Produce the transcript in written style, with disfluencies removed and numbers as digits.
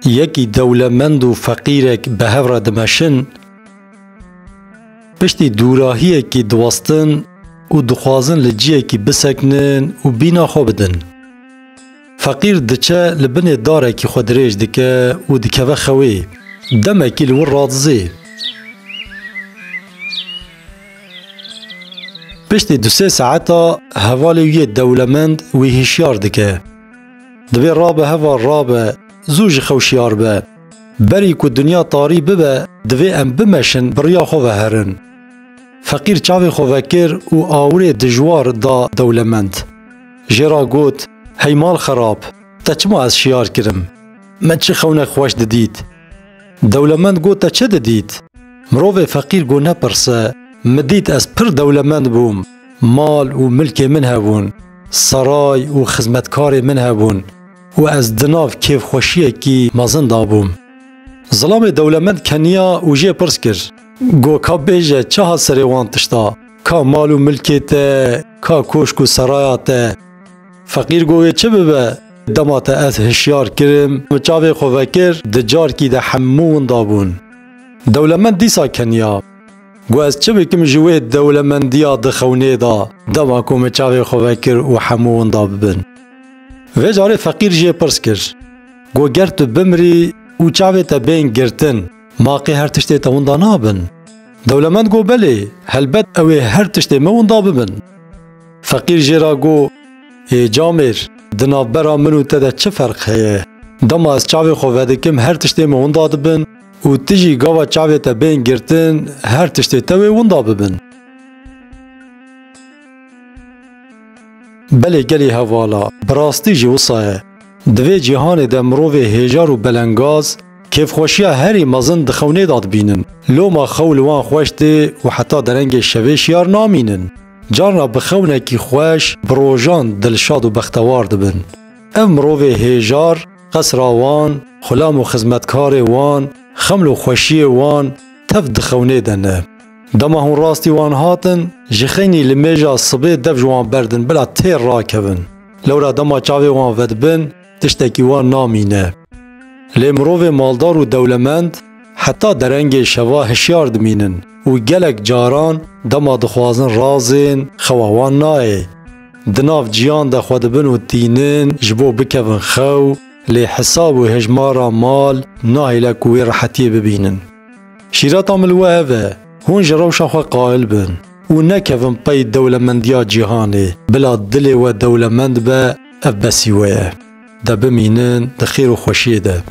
یکی دولمند و فقیرک به هفره دمشن پشتی دوراهی کی دوستن و دخوازن لجیه کی بسکنن و بینا خو بدن. فقیر دچه لبنه داره کی خود ریج دکه و دکه و خوی دمه کی لور رادزی. پشتی 2-3 ساعتا هوالی دولمند و هشیار دکه دبی رابه هوا رابه زوج خوشیار به بری که دنیا طاری ببه دوی ام بمشن بریا خواه هرن. فقیر چاوی خواه کر و آوری دجوار دا دولمند جرا گوت هی مال خراب تا چما از شیار کرم من چه خونه خوش ددید. دولمند گوت تا چه ددید؟ مروف فقیر گو نپرسه مدید از پر دولمند بوم مال و ملک من هبون سرای و خدمتکار من هبون و از دناف کیف خوشیه کی مازن دابوم. ظلام دولمند کنیا و جه پرس کر گو که بیجه چه ها سری وان تشتا که مال و ملکیت که کوشک و سرایات. فقیر گوی چه ببه دمات از هشیار کرم مچاوی خواه کر دجار کی ده حمون دابون. دولمند دیسا کنیا گو از چه بکم جوه دولمندیا دخونه دا دما کو مچاوی خواه کر و حمون دابن. و جاره فقیر جه پرس کر گو گر تو بمری و چاوی تا بین گرتن ماقی هر تشتی تا وندا نابن. دولمند گو بله هلبت اوی هر تشتی ما وندا ببن. فقیر جه را گو ای جامر دناف برا منو تده چه فرق هیه دما از چاوی خواه دکم هر تشتی ما وندا دبن و تجی گاوا چاوی تا بین گرتن هر تشتی تاوی وندا ببن. بله گلی هوالا براستی جی وصایه دوی جهان ده مروف هیجار و بلنگاز کیف خوشیا هری مزن دخونه داد بینن لو ما خول وان خوش ده و حتی درنگ شویش یار نامینن جان را بخونه کی خوش بروجان دلشاد و بختوار دبن. ام مروف هیجار قصر وان خلام و خدمتکار وان خمل و خوشی وان تف دخونه دنه. دما هون راستی وان هاتن جخینی لمیجا صبح دف جوان بردن بلا تیر را کبن لورا دما چاوی وان ودبن تشتکی وان نامینه. لی مروف مالدار و دولمند حتی درنگ شوا هشیار دمینن و گلک جاران دما دخوازن رازین خواوان نای دناف جیان ده خودبن و تینن جبو بکفن خو لی حساب و هجمارا مال نای لکوی راحتی ببینن. شیرات عملوه هفه هون جروشا خوا قائل بن و نکفن پی دولمندیا جیهانه بلا دل و دولمند به افبسیوه ده بمینن ده خیر و خوشی ده.